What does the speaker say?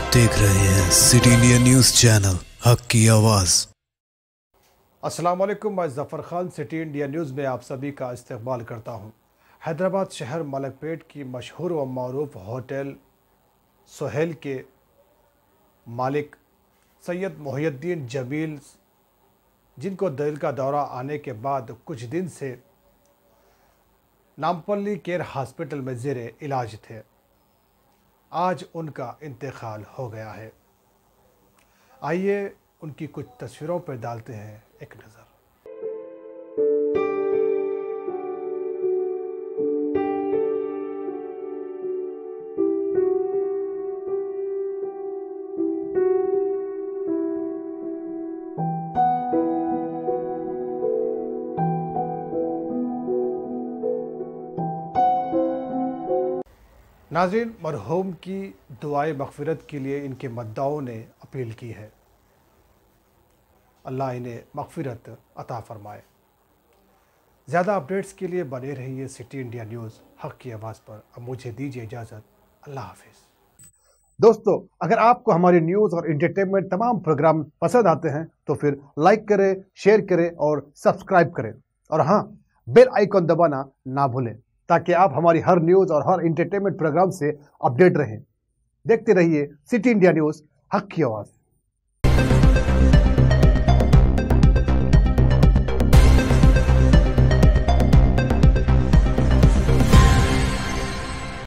आप देख रहे हैं सिटी इंडिया न्यूज़ चैनल, हक की आवाज़। अस्सलाम वालेकुम, मैं Zafar Khan city India news में आप सभी का इस्तकबाल करता हूं। हैदराबाद शहर मलकपेट की मशहूर व मरूफ होटल सोहेल के मालिक सैयद मोहिउद्दीन जमील, जिनको दिल का दौरा आने के बाद कुछ दिन से नामपल्ली केयर हॉस्पिटल में ज़ेरे इलाज थे, आज उनका इंतकाल हो गया है। आइए उनकी कुछ तस्वीरों पर डालते हैं एक नज़र। नाज़रीन, मरहूम की दुआए मग़फ़िरत के लिए इनके मद्दाओं ने अपील की है। अल्लाह इन्हें मग़फ़िरत अता फ़रमाए। ज़्यादा अपडेट्स के लिए बने रहिए सिटी इंडिया न्यूज़ हक़ की आवाज़ पर। अब मुझे दीजिए इजाज़त। अल्लाह हाफ़िज़। दोस्तों, अगर आपको हमारी न्यूज़ और एंटरटेनमेंट तमाम प्रोग्राम पसंद आते हैं तो फिर लाइक करें, शेयर करें और सब्सक्राइब करें। और हाँ, बेल आइकॉन दबाना ना भूलें ताकि आप हमारी हर न्यूज़ और हर एंटरटेनमेंट प्रोग्राम से अपडेट रहें। देखते रहिए सिटी इंडिया न्यूज़ हक़ की आवाज़।